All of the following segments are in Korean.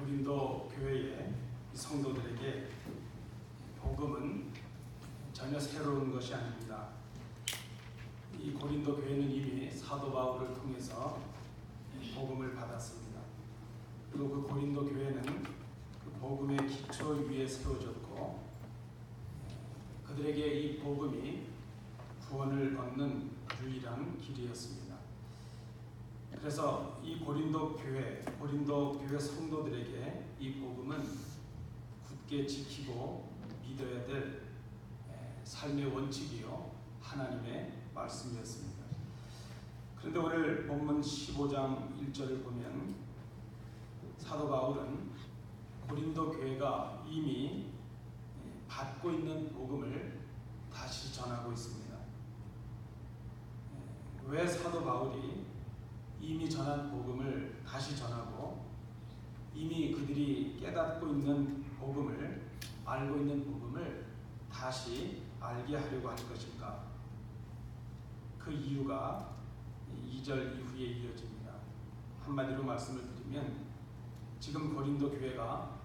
고린도 교회의 성도들에게 복음은 전혀 새로운 것이 아닙니다. 이 고린도 교회는 이미 사도 바울을 통해서 복음을 받았습니다. 그리고 그 고린도 교회는 그 복음의 기초 위에 세워졌고, 그들에게 이 복음이 구원을 얻는 유일한 길이었습니다. 그래서 이 고린도 교회 성도들에게 이 복음은 굳게 지키고 믿어야 될 삶의 원칙이요 하나님의 말씀이었습니다. 그런데 오늘 본문 15장 1절을 보면 사도 바울은 고린도 교회가 이미 받고 있는 복음을 다시 전하고 있습니다. 왜 사도 바울이 이미 전한 복음을 다시 전하고 이미 그들이 깨닫고 있는 복음을, 알고 있는 복음을 다시 알게 하려고 할 것인가? 그 이유가 2절 이후에 이어집니다. 한마디로 말씀을 드리면 지금 고린도 교회가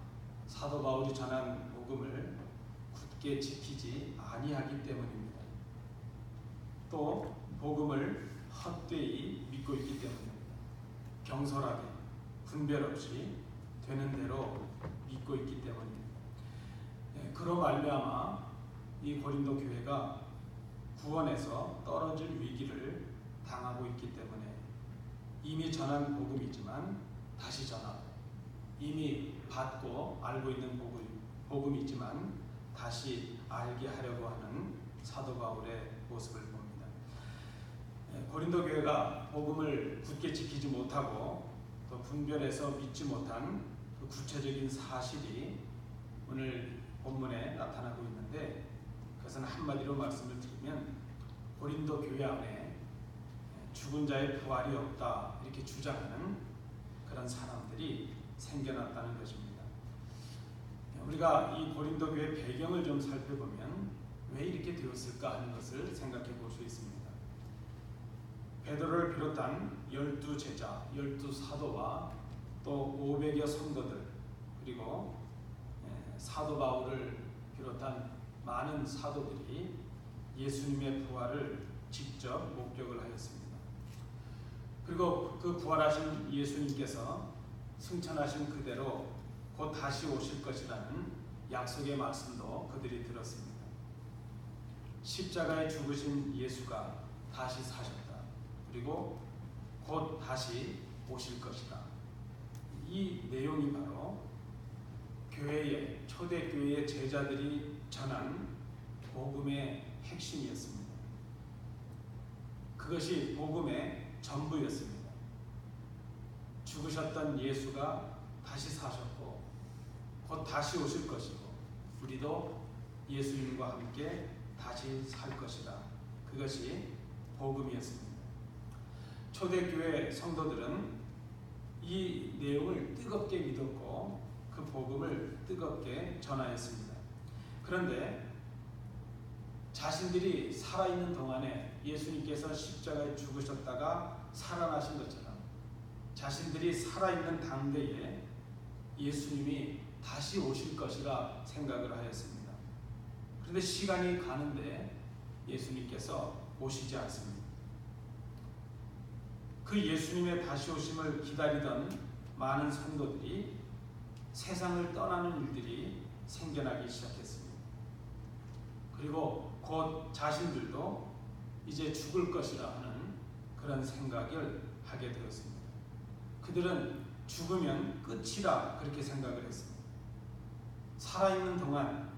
사도 바울이 전한 복음을 굳게 지키지 아니하기 때문입니다. 또 복음을 헛되이 믿고 있기 때문입니다. 경솔하게 분별 없이 되는 대로 믿고 있기 때문입니다. 그로 말미암아 이 고린도 교회가 구원에서 떨어질 위기를 당하고 있기 때문에 이미 전한 복음이지만 다시 전하고, 이미 받고 알고 있는 복음이지만 다시 알게 하려고 하는 사도 바울의 모습을 봅니다. 고린도 교회가 복음을 굳게 지키지 못하고 또 분별해서 믿지 못한 그 구체적인 사실이 오늘 본문에 나타나고 있는데, 그것은 한마디로 말씀을 드리면 고린도 교회 안에 죽은 자의 부활이 없다 이렇게 주장하는 그런 사람들이 생겨났다는 것입니다. 우리가 이 고린도 교회 배경을 좀 살펴보면 왜 이렇게 되었을까 하는 것을 생각해 볼 수 있습니다. 베드로를 비롯한 12제자, 12사도와 또 500여 성도들, 그리고 사도 바울을 비롯한 많은 사도들이 예수님의 부활을 직접 목격을 하였습니다. 그리고 그 부활하신 예수님께서 승천하신 그대로 곧 다시 오실 것이라는 약속의 말씀도 그들이 들었습니다. 십자가에 죽으신 예수가 다시 사셨다. 그리고 곧 다시 오실 것이다. 이 내용이 바로 교회의, 초대교회의 제자들이 전한 복음의 핵심이었습니다. 그것이 복음의 전부였습니다. 죽으셨던 예수가 다시 사셨고 곧 다시 오실 것이고 우리도 예수님과 함께 다시 살 것이다. 그것이 복음이었습니다. 초대교회 성도들은 이 내용을 뜨겁게 믿었고 그 복음을 뜨겁게 전하였습니다. 그런데 자신들이 살아있는 동안에 예수님께서 십자가에 죽으셨다가 살아나신 것처럼 자신들이 살아있는 당대에 예수님이 다시 오실 것이라 생각을 하였습니다. 그런데 시간이 가는데 예수님께서 오시지 않습니다. 그 예수님의 다시 오심을 기다리던 많은 성도들이 세상을 떠나는 일들이 생겨나기 시작했습니다. 그리고 곧 자신들도 이제 죽을 것이라 하는 그런 생각을 하게 되었습니다. 그들은 죽으면 끝이라 그렇게 생각을 했습니다. 살아있는 동안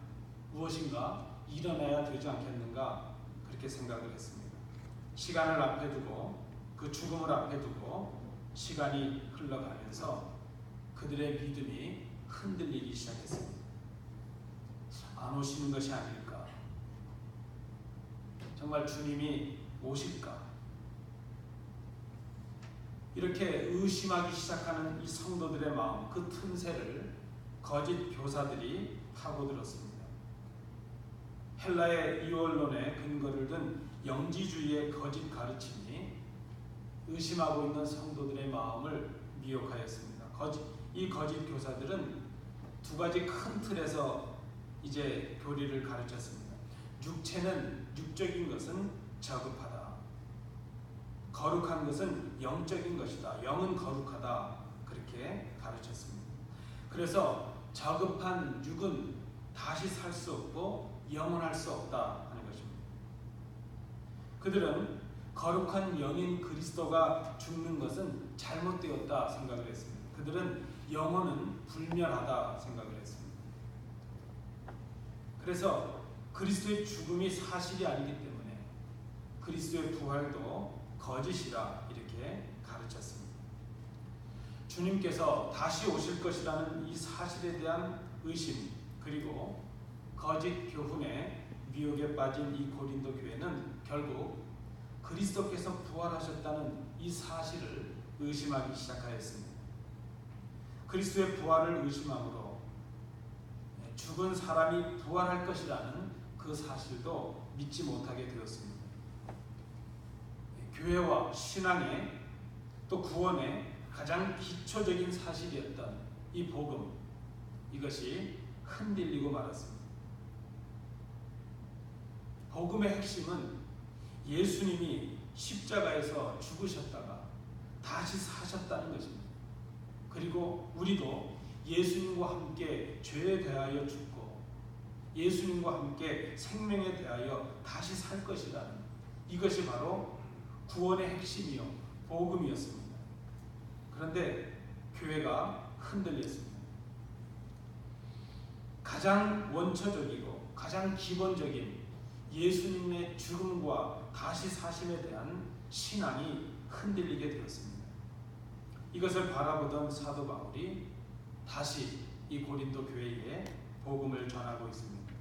무엇인가 일어나야 되지 않겠는가 그렇게 생각을 했습니다. 시간을 앞에 두고 그 죽음을 앞에 두고 시간이 흘러가면서 그들의 믿음이 흔들리기 시작했습니다. 안 오시는 것이 아닐까? 정말 주님이 오실까? 이렇게 의심하기 시작하는 이 성도들의 마음, 그 틈새를 거짓 교사들이 파고들었습니다. 헬라의 이원론에 근거를 둔 영지주의의 거짓 가르침이 의심하고 있는 성도들의 마음을 미혹하였습니다. 이 거짓 교사들은 두 가지 큰 틀에서 이제 교리를 가르쳤습니다. 육적인 것은 저급하다. 거룩한 것은 영적인 것이다. 영은 거룩하다. 그렇게 가르쳤습니다. 그래서 저급한 육은 다시 살 수 없고 영원할 수 없다 하는 것입니다. 그들은 거룩한 영인 그리스도가 죽는 것은 잘못되었다 생각을 했습니다. 그들은 영혼은 불멸하다 생각을 했습니다. 그래서 그리스도의 죽음이 사실이 아니기 때문에 그리스도의 부활도 거짓이라 이렇게 가르쳤습니다. 주님께서 다시 오실 것이라는 이 사실에 대한 의심, 그리고 거짓 교훈의 미혹에 빠진 이 고린도 교회는 결국 그리스도께서 부활하셨다는 이 사실을 의심하기 시작하였습니다. 그리스도의 부활을 의심함으로 죽은 사람이 부활할 것이라는 그 사실도 믿지 못하게 되었습니다. 교회와 신앙의 또 구원의 가장 기초적인 사실이었던 이 복음, 이것이 흔들리고 말았습니다. 복음의 핵심은 예수님이 십자가에서 죽으셨다가 다시 사셨다는 것입니다. 그리고 우리도 예수님과 함께 죄에 대하여 죽고 예수님과 함께 생명에 대하여 다시 살 것이라는, 이것이 바로 구원의 핵심이요 복음이었습니다. 그런데 교회가 흔들렸습니다. 가장 원초적이고 가장 기본적인 예수님의 죽음과 다시 사심에 대한 신앙이 흔들리게 되었습니다. 이것을 바라보던 사도 바울이 다시 이 고린도 교회에 복음을 전하고 있습니다.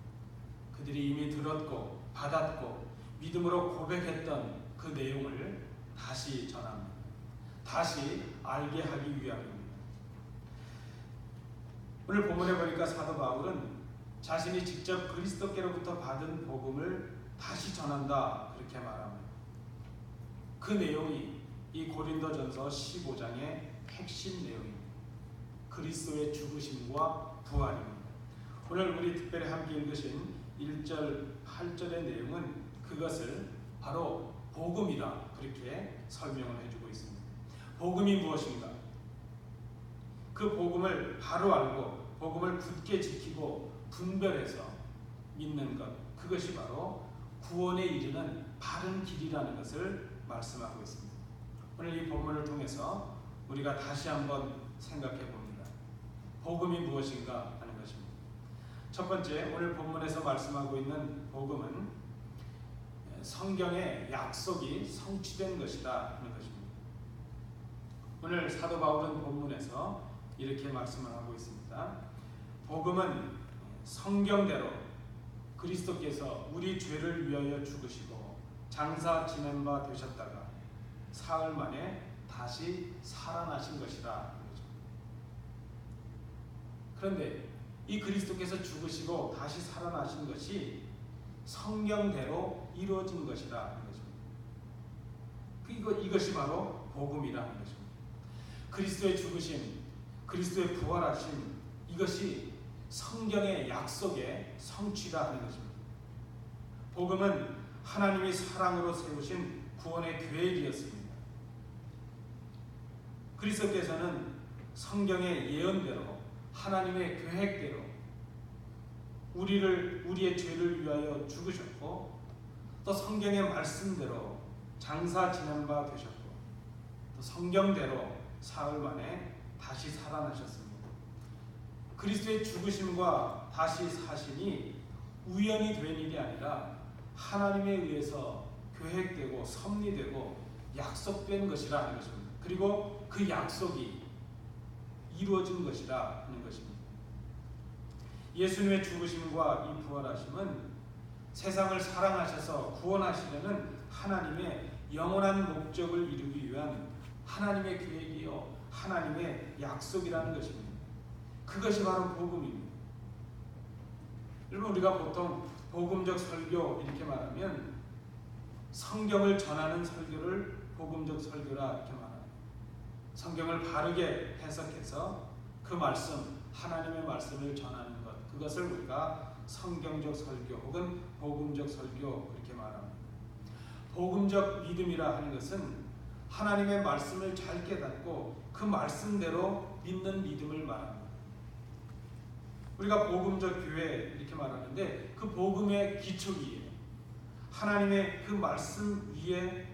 그들이 이미 들었고 받았고 믿음으로 고백했던 그 내용을 다시 전합니다. 다시 알게 하기 위함입니다. 오늘 본문에 보니까 사도 바울은 자신이 직접 그리스도께로부터 받은 복음을 다시 전한다 그렇게 말합니다. 그 내용이 이 고린도전서 15장의 핵심 내용입니다. 그리스도의 죽으심과 부활입니다. 오늘 우리 특별히 함께 읽으신 1절, 8절의 내용은 그것을 바로 복음이다 그렇게 설명을 해주고 있습니다. 복음이 무엇인가? 그 복음을 바로 알고 복음을 굳게 지키고 분별해서 믿는 것, 그것이 바로 구원에 이르는 바른 길이라는 것을 말씀하고 있습니다. 오늘 이 본문을 통해서 우리가 다시 한번 생각해 봅니다. 복음이 무엇인가 하는 것입니다. 첫 번째, 오늘 본문에서 말씀하고 있는 복음은 성경의 약속이 성취된 것이다 하는 것입니다. 오늘 사도 바울은 본문에서 이렇게 말씀을 하고 있습니다. 복음은 성경대로 그리스도께서 우리 죄를 위하여 죽으시고 장사 지낸 바 되셨다가 사흘 만에 다시 살아나신 것이다. 그런데 이 그리스도께서 죽으시고 다시 살아나신 것이 성경대로 이루어진 것이라 하는 것입니다. 이것이 바로 복음이라는 것입니다. 그리스도의 죽으심, 그리스도의 부활하심, 이것이 성경의 약속의 성취가 하는 것입니다. 복음은 하나님이 사랑으로 세우신 구원의 계획이었습니다. 그리스도께서는 성경의 예언대로 하나님의 계획대로 우리의 죄를 위하여 죽으셨고 또 성경의 말씀대로 장사 지낸 바 되셨고 또 성경대로 사흘 만에 다시 살아나셨습니다. 그리스도의 죽으심과 다시 사심이 우연히 된 일이 아니라 하나님에 의해서 계획되고 섭리되고 약속된 것이라 하는 것입니다. 그리고 그 약속이 이루어진 것이라 하는 것입니다. 예수님의 죽으심과 이 부활하심은 세상을 사랑하셔서 구원하시려는 하나님의 영원한 목적을 이루기 위한 하나님의 계획이요 하나님의 약속이라는 것입니다. 그것이 바로 복음입니다. 여러분, 우리가 보통 복음적 설교 이렇게 말하면 성경을 전하는 설교를 복음적 설교라 이렇게 말합니다. 성경을 바르게 해석해서 그 말씀, 하나님의 말씀을 전하는 것, 그것을 우리가 성경적 설교 혹은 복음적 설교 그렇게 말합니다. 복음적 믿음이라 하는 것은 하나님의 말씀을 잘 깨닫고 그 말씀대로 믿는 믿음을 말합니다. 우리가 복음적 교회 이렇게 말하는데 그 복음의 기초기에 하나님의 그 말씀 위에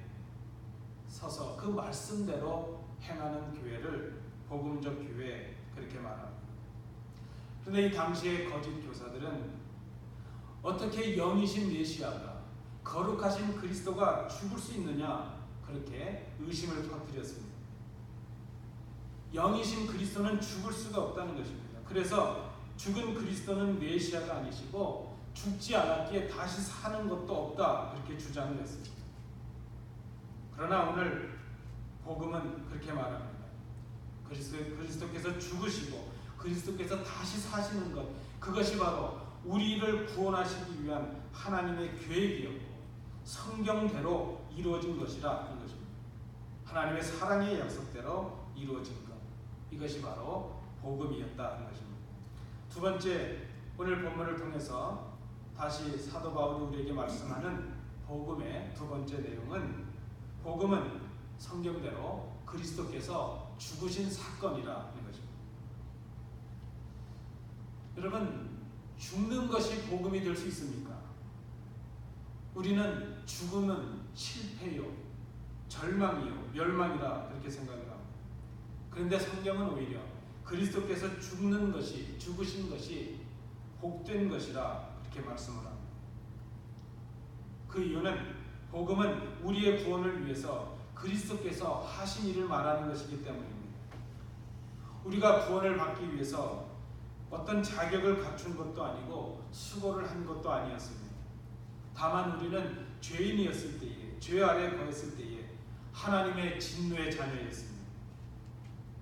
서서 그 말씀대로 행하는 교회를 복음적 교회 그렇게 말합니다. 그런데 이 당시의 거짓 교사들은 어떻게 영이신 메시아가 거룩하신 그리스도가 죽을 수 있느냐 그렇게 의심을 터뜨렸습니다. 영이신 그리스도는 죽을 수가 없다는 것입니다. 그래서 죽은 그리스도는 메시아가 아니시고 죽지 않았기에 다시 사는 것도 없다 그렇게 주장을 했습니다. 그러나 오늘 복음은 그렇게 말합니다. 그리스도께서 죽으시고 그리스도께서 다시 사시는 것, 그것이 바로 우리를 구원하시기 위한 하나님의 계획이었고 성경대로 이루어진 것이라 하는 것입니다. 하나님의 사랑의 약속대로 이루어진 것, 이것이 바로 복음이었다 하는 것입니다. 두 번째, 오늘 본문을 통해서 다시 사도 바울이 우리에게 말씀하는 복음의 두 번째 내용은, 복음은 성경대로 그리스도께서 죽으신 사건이라 하는 것입니다. 여러분, 죽는 것이 복음이 될 수 있습니까? 우리는 죽음은 실패요, 절망이요, 멸망이라 그렇게 생각을 합니다. 그런데 성경은 오히려 그리스도께서 죽으신 것이 복된 것이라 그렇게 말씀을 합니다. 그 이유는 복음은 우리의 구원을 위해서 그리스도께서 하신 일을 말하는 것이기 때문입니다. 우리가 구원을 받기 위해서 어떤 자격을 갖춘 것도 아니고 수고를 한 것도 아니었습니다. 다만 우리는 죄인이었을 때에, 죄 아래 거했을 때에 하나님의 진노의 자녀였습니다.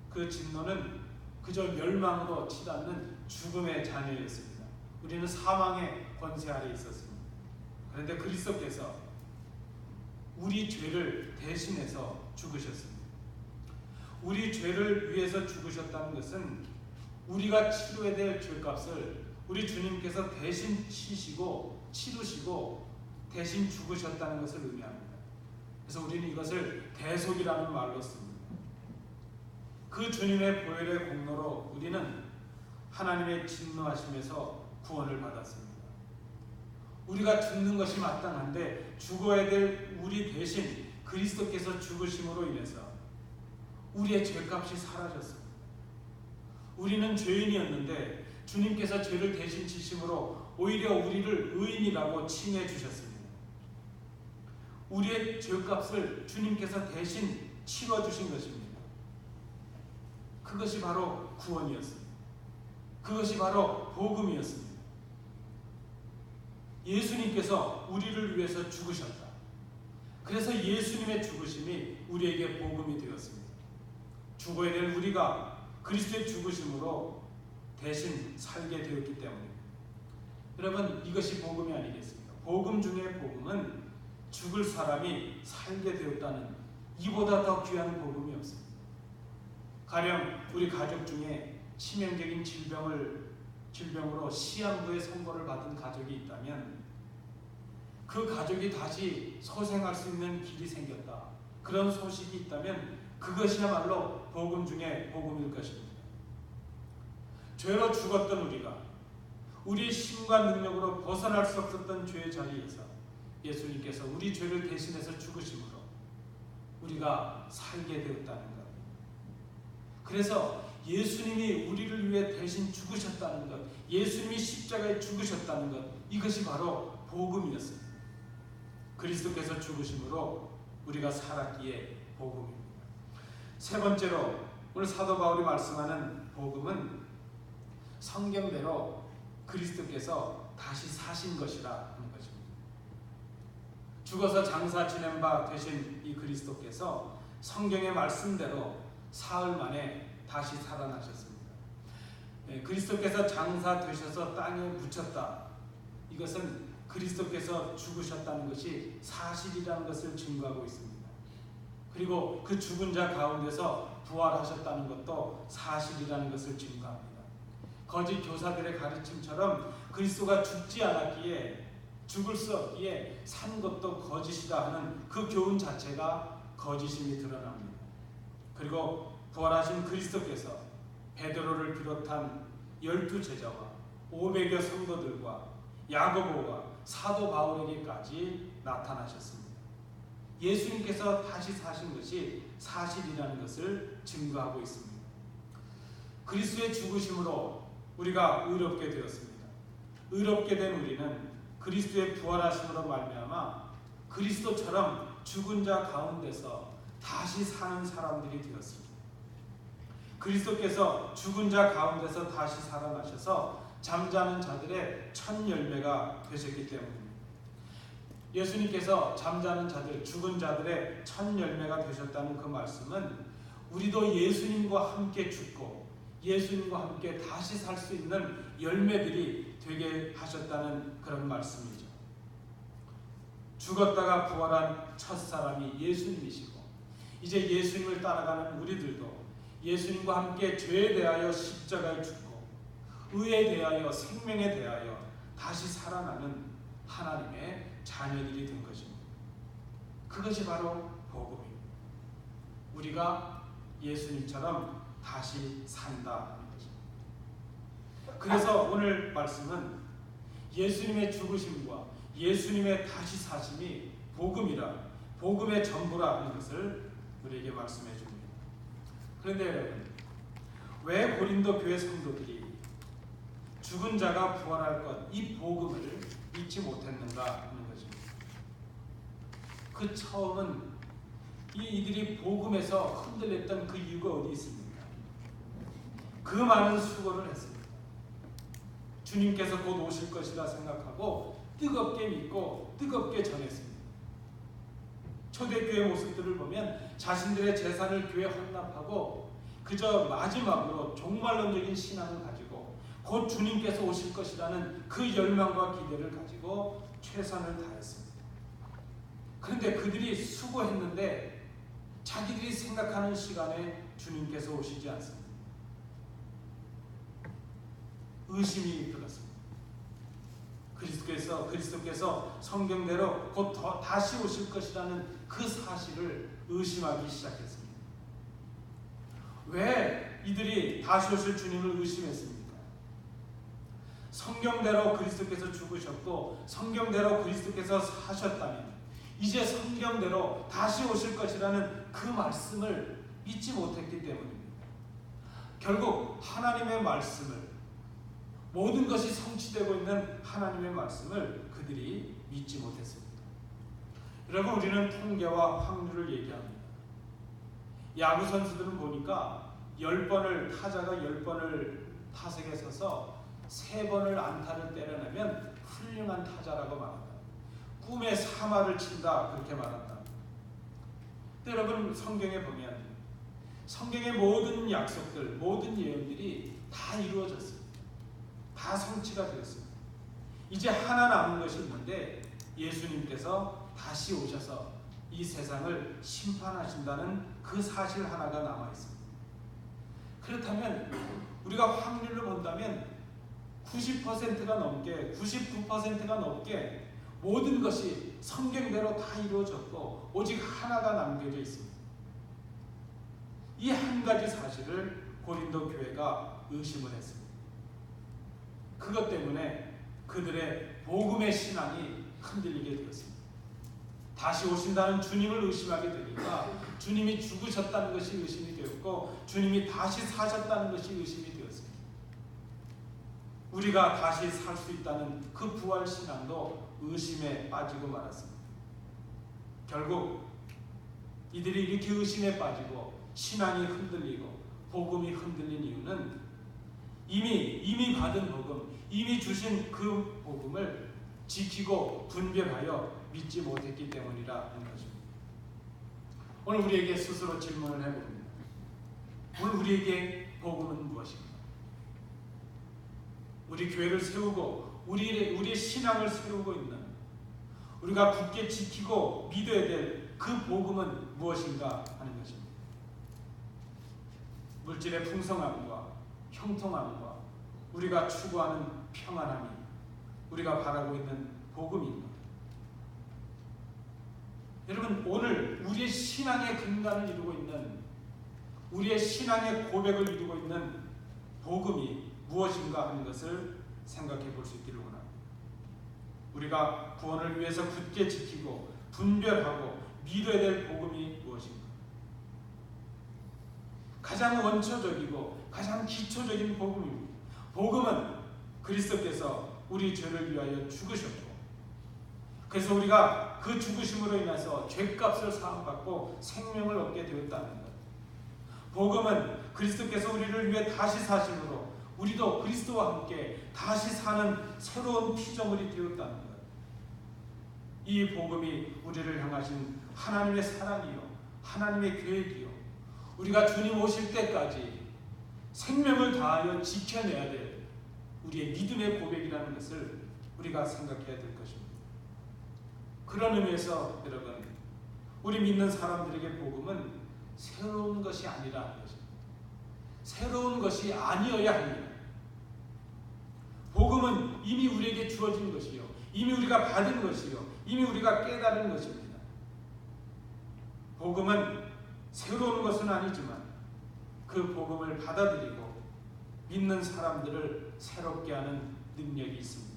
그 진노는 그저 멸망으로 치닫는 죽음의 자녀였습니다. 우리는 사망의 권세 아래 있었습니다. 그런데 그리스도께서 우리 죄를 대신해서 죽으셨습니다. 우리 죄를 위해서 죽으셨다는 것은 우리가 치러야 될 죄값을 우리 주님께서 대신 치르시고 대신 죽으셨다는 것을 의미합니다. 그래서 우리는 이것을 대속이라는 말로 씁니다. 그 주님의 보혈의 공로로 우리는 하나님의 진노하심에서 구원을 받았습니다. 우리가 죽는 것이 마땅한데 죽어야 될 우리 대신 그리스도께서 죽으심으로 인해서 우리의 죄값이 사라졌습니다. 우리는 죄인이었는데 주님께서 죄를 대신 지심으로 오히려 우리를 의인이라고 칭해 주셨습니다. 우리의 죄값을 주님께서 대신 치러 주신 것입니다. 그것이 바로 구원이었습니다. 그것이 바로 복음이었습니다. 예수님께서 우리를 위해서 죽으셨다. 그래서 예수님의 죽으심이 우리에게 복음이 되었습니다. 죽어야 될 우리가 그리스도의 죽으심으로 대신 살게 되었기 때문입니다. 여러분, 이것이 복음이 아니겠습니까? 복음 중에 복음은 죽을 사람이 살게 되었다는, 이보다 더 귀한 복음이 없습니다. 가령 우리 가족 중에 치명적인 질병으로 시한부의 선고를 받은 가족이 있다면 그 가족이 다시 소생할 수 있는 길이 생겼다, 그런 소식이 있다면 그것이야말로 복음 중에 복음일 것입니다. 죄로 죽었던 우리가 우리의 힘과 능력으로 벗어날 수 없었던 죄의 자리에서 예수님께서 우리 죄를 대신해서 죽으심으로 우리가 살게 되었다는 것. 그래서 예수님이 우리를 위해 대신 죽으셨다는 것, 예수님이 십자가에 죽으셨다는 것, 이것이 바로 복음이었습니다. 그리스도께서 죽으심으로 우리가 살았기에 복음입니다. 세 번째로 오늘 사도 바울이 말씀하는 복음은 성경대로 그리스도께서 다시 사신 것이라 하는 것입니다. 죽어서 장사 지낸 바 되신 이 그리스도께서 성경의 말씀대로 사흘 만에 다시 살아나셨습니다. 그리스도께서 장사 되셔서 땅에 묻혔다, 이것은 그리스도께서 죽으셨다는 것이 사실이라는 것을 증거하고 있습니다. 그리고 그 죽은 자 가운데서 부활하셨다는 것도 사실이라는 것을 증거합니다. 거짓 교사들의 가르침처럼 그리스도가 죽지 않았기에, 죽을 수 없기에 산 것도 거짓이다 하는 그 교훈 자체가 거짓임이 드러납니다. 그리고 부활하신 그리스도께서 베드로를 비롯한 12제자와 500여 성도들과 야고보와 사도 바울에게까지 나타나셨습니다. 예수님께서 다시 사신 것이 사실이라는 것을 증거하고 있습니다. 그리스도의 죽으심으로 우리가 의롭게 되었습니다. 의롭게 된 우리는 그리스도의 부활하심으로 말미암아 그리스도처럼 죽은 자 가운데서 다시 사는 사람들이 되었습니다. 그리스도께서 죽은 자 가운데서 다시 살아나셔서 잠자는 자들의 첫 열매가 되셨기 때문입니다. 예수님께서 잠자는 자들, 죽은 자들의 첫 열매가 되셨다는 그 말씀은 우리도 예수님과 함께 죽고 예수님과 함께 다시 살 수 있는 열매들이 되게 하셨다는 그런 말씀이죠. 죽었다가 부활한 첫 사람이 예수님이시고, 이제 예수님을 따라가는 우리들도 예수님과 함께 죄에 대하여 십자가에 죽고 의에 대하여 생명에 대하여 다시 살아나는 하나님의 자녀들이 된 것입니다. 그것이 바로 복음입니다. 우리가 예수님처럼 다시 산다는 것입니다. 그래서 오늘 말씀은 예수님의 죽으심과 예수님의 다시 사심이 복음이라, 복음의 전부라는 것을 우리에게 말씀해 줍니다. 그런데 여러분, 왜 고린도 교회 성도들이 죽은 자가 부활할 것, 이 복음을 믿지 못했는가 하는 것입니다. 그 처음은 이들이 복음에서 흔들렸던 그 이유가 어디 있습니까? 그 많은 수고를 했습니다. 주님께서 곧 오실 것이라 생각하고 뜨겁게 믿고 뜨겁게 전했습니다. 초대교회 모습들을 보면 자신들의 재산을 교회에 헌납하고 그저 마지막으로 종말론적인 신앙을 가지고 곧 주님께서 오실 것이라는 그 열망과 기대를 가지고 최선을 다했습니다. 그런데 그들이 수고했는데 자기들이 생각하는 시간에 주님께서 오시지 않습니다. 의심이 들었습니다. 그리스도께서 성경대로 곧 다시 오실 것이라는 그 사실을 의심하기 시작했습니다. 왜 이들이 다시 오실 주님을 의심했습니까? 성경대로 그리스도께서 죽으셨고 성경대로 그리스도께서 사셨다면 이제 성경대로 다시 오실 것이라는 그 말씀을 믿지 못했기 때문입니다. 결국 하나님의 말씀을, 모든 것이 성취되고 있는 하나님의 말씀을 그들이 믿지 못했습니다. 여러분, 우리는 통계와 확률을 얘기합니다. 야구 선수들은 보니까 10번을 타자가 10번을 타석에 서서 3번을 안타를 때려내면 훌륭한 타자라고 말한다. 꿈에 사마를 친다, 그렇게 말한다. 근데 여러분, 성경에 보면 성경의 모든 약속들, 모든 예언들이 다 이루어졌습니다. 다 성취가 되었습니다. 이제 하나 남은 것이 있는데 예수님께서 다시 오셔서 이 세상을 심판하신다는 그 사실 하나가 남아 있습니다. 그렇다면 우리가 확률을 본다면 90%가 넘게, 99%가 넘게 모든 것이 성경대로 다 이루어졌고 오직 하나가 남겨져 있습니다. 이 한 가지 사실을 고린도 교회가 의심을 했습니다. 그것 때문에 그들의 복음의 신앙이 흔들리게 되었습니다. 다시 오신다는 주님을 의심하게 되니까 주님이 죽으셨다는 것이 의심이 되었고 주님이 다시 사셨다는 것이 의심이 되었습니다. 우리가 다시 살 수 있다는 그 부활 신앙도 의심에 빠지고 말았습니다. 결국 이들이 이렇게 의심에 빠지고 신앙이 흔들리고 복음이 흔들린 이유는 이미 받은 복음, 이미 주신 그 복음을 지키고 분별하여 믿지 못했기 때문이라는 것입니다. 오늘 우리에게 스스로 질문을 해봅니다. 오늘 우리에게 복음은 무엇입니까? 우리 교회를 세우고 우리의 신앙을 세우고 있는, 우리가 굳게 지키고 믿어야 될 그 복음은 무엇인가 하는 것입니다. 물질의 풍성함과 형통함과 우리가 추구하는 평안함이 우리가 바라고 있는 복음입니다. 여러분, 오늘 우리의 신앙의 근간을 이루고 있는, 우리의 신앙의 고백을 이루고 있는 복음이 무엇인가 하는 것을 생각해 볼 수 있기를 원합니다. 우리가 구원을 위해서 굳게 지키고 분별하고 믿어야 될 복음이 무엇인가? 가장 원초적이고 가장 기초적인 복음입니다. 복음은 그리스도께서 우리 죄를 위하여 죽으셨고, 그래서 우리가 그 죽으심으로 인해서 죄값을 사함받고 생명을 얻게 되었다는 것. 복음은 그리스도께서 우리를 위해 다시 사심으로 우리도 그리스도와 함께 다시 사는 새로운 피조물이 되었다는 것. 이 복음이 우리를 향하신 하나님의 사랑이요, 하나님의 계획이요, 우리가 주님 오실 때까지 생명을 다하여 지켜내야 될 우리의 믿음의 고백이라는 것을 우리가 생각해야 될 것입니다. 그런 의미에서 여러분, 우리 믿는 사람들에게 복음은 새로운 것이 아니라 하는 것입니다. 새로운 것이 아니어야 합니다. 복음은 이미 우리에게 주어진 것이요, 이미 우리가 받은 것이요, 이미 우리가 깨달은 것입니다. 복음은 새로운 것은 아니지만 그 복음을 받아들이고 믿는 사람들을 새롭게 하는 능력이 있습니다.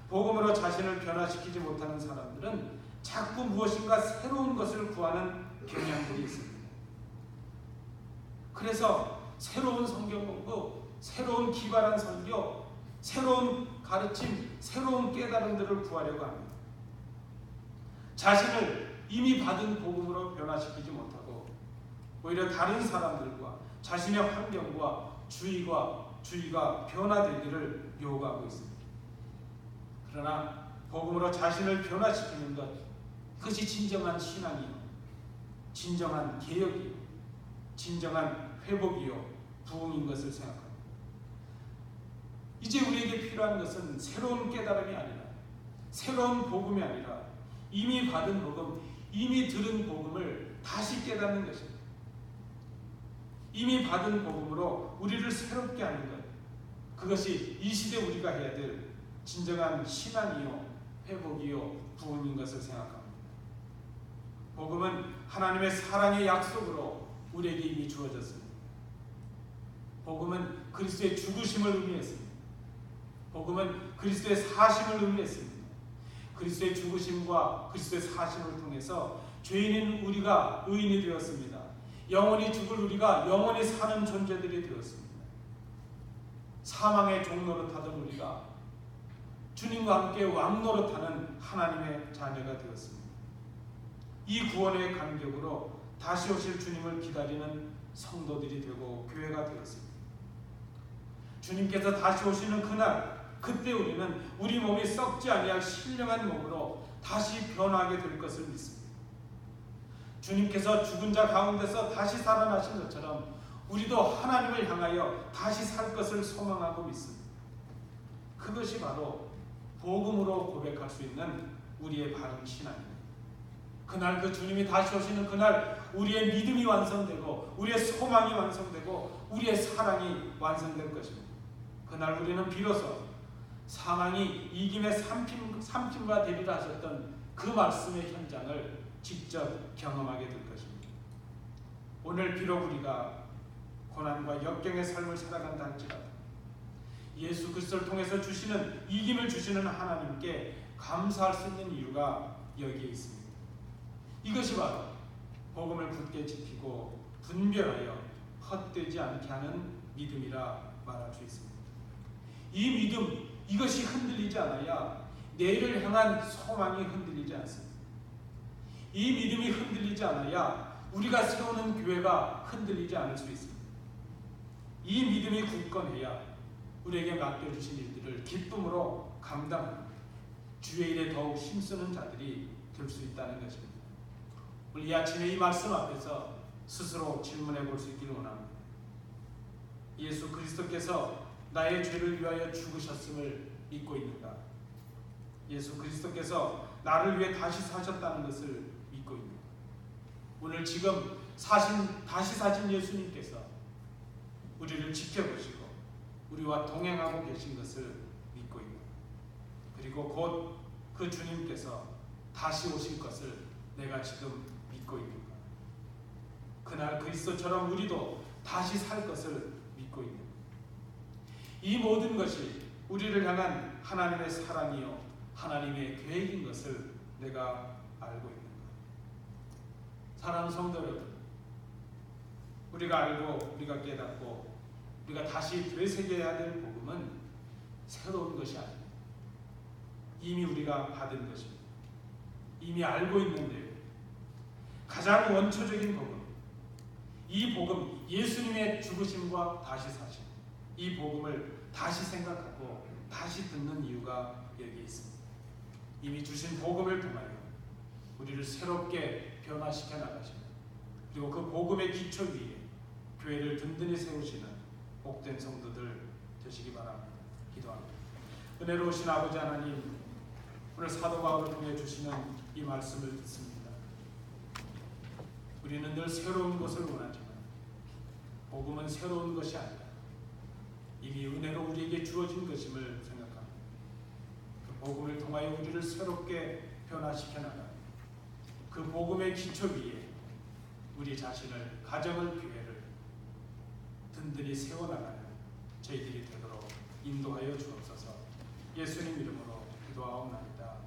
복음으로 자신을 변화시키지 못하는 사람들은 자꾸 무엇인가 새로운 것을 구하는 경향들이 있습니다. 그래서 새로운 성경 공부, 새로운 기발한 설교, 새로운 가르침, 새로운 깨달음들을 구하려고 합니다. 자신을 이미 받은 복음으로 변화시키지 못하고 오히려 다른 사람들과 자신의 환경과 주의가 변화되기를 요구하고 있습니다. 그러나 복음으로 자신을 변화시키는 것, 그것이 진정한 신앙이요, 진정한 개혁이요, 진정한 회복이요, 부흥인 것을 생각합니다. 이제 우리에게 필요한 것은 새로운 깨달음이 아니라, 새로운 복음이 아니라 이미 받은 복음, 이미 들은 복음을 다시 깨닫는 것입니다. 이미 받은 복음으로 우리를 새롭게 하는 것, 그것이 이 시대 우리가 해야 될 진정한 신앙이요, 회복이요, 부흥인 것을 생각합니다. 복음은 하나님의 사랑의 약속으로 우리에게 이미 주어졌습니다. 복음은 그리스도의 죽으심을 의미했습니다. 복음은 그리스도의 사심을 의미했습니다. 그리스도의 죽으심과 그리스도의 사심을 통해서 죄인인 우리가 의인이 되었습니다. 영원히 죽을 우리가 영원히 사는 존재들이 되었습니다. 사망의 종노릇하던 우리가 주님과 함께 왕노릇하는 하나님의 자녀가 되었습니다. 이 구원의 간격으로 다시 오실 주님을 기다리는 성도들이 되고 교회가 되었습니다. 주님께서 다시 오시는 그날, 그때 우리는 우리 몸이 썩지 아니할 신령한 몸으로 다시 변화하게 될 것을 믿습니다. 주님께서 죽은 자 가운데서 다시 살아나신 것처럼 우리도 하나님을 향하여 다시 살 것을 소망하고 믿습니다. 그것이 바로 복음으로 고백할 수 있는 우리의 바른 신앙입니다. 그날 그 주님이 다시 오시는 그날 우리의 믿음이 완성되고 우리의 소망이 완성되고 우리의 사랑이 완성될 것입니다. 그날 우리는 비로소 사망이 이김의 삼킴과 되리라 하셨던 그 말씀의 현장을 직접 경험하게 될 것입니다. 오늘 비록 우리가 고난과 역경의 삶을 살아간다 할지라도 예수 그리스도를 통해서 주시는 이김을 주시는 하나님께 감사할 수 있는 이유가 여기에 있습니다. 이것이 바로 복음을 굳게 지키고 분별하여 헛되지 않게 하는 믿음이라 말할 수 있습니다. 이 믿음, 이것이 흔들리지 않아야 내일을 향한 소망이 흔들리지 않습니다. 이 믿음이 흔들리지 않아야 우리가 세우는 교회가 흔들리지 않을 수 있습니다. 이 믿음이 굳건해야 우리에게 맡겨주신 일들을 기쁨으로 감당합니다. 주의 일에 더욱 힘쓰는 자들이 될 수 있다는 것입니다. 오늘 이 아침에 이 말씀 앞에서 스스로 질문해 볼 수 있기를 원합니다. 예수 그리스도께서 나의 죄를 위하여 죽으셨음을 믿고 있는가? 예수 그리스도께서 나를 위해 다시 사셨다는 것을 믿고 있는가? 오늘 지금 다시 사신 예수님께서 우리를 지켜보시고 우리와 동행하고 계신 것을 믿고 있고, 그리고 곧 그 주님께서 다시 오실 것을 내가 지금 믿고 있는가. 그날 그리스도처럼 우리도 다시 살 것을 믿고 있는가. 이 모든 것이 우리를 향한 하나님의 사랑이요 하나님의 계획인 것을 내가 알고 있는가. 사랑하는 성도 여러분, 우리가 알고 우리가 깨닫고 우리가 다시 되새겨야 될 복음은 새로운 것이 아닙니다. 이미 우리가 받은 것입니다. 이미 알고 있는데요. 가장 원초적인 복음, 이 복음, 예수님의 죽으심과 다시 사심, 이 복음을 다시 생각하고 다시 듣는 이유가 여기 있습니다. 이미 주신 복음을 통하여 우리를 새롭게 변화시켜 나가시며, 그리고 그 복음의 기초 위에 교회를 든든히 세우시는 복된 성도들 되시기 바랍니다. 기도합니다. 은혜로우신 아버지 하나님, 오늘 사도 바울을 통해 주시는 이 말씀을 듣습니다. 우리는 늘 새로운 것을 원하지만 복음은 새로운 것이 아니다. 이미 은혜로 우리에게 주어진 것임을 생각합니다. 그 복음을 통하여 우리를 새롭게 변화시켜 나가며 그 복음의 기초 위에 우리 자신을, 가정을, 교회를 든든히 세워나가는 저희들이 되도록 인도하여 주옵소서. 예수님 이름으로 기도하옵나이다.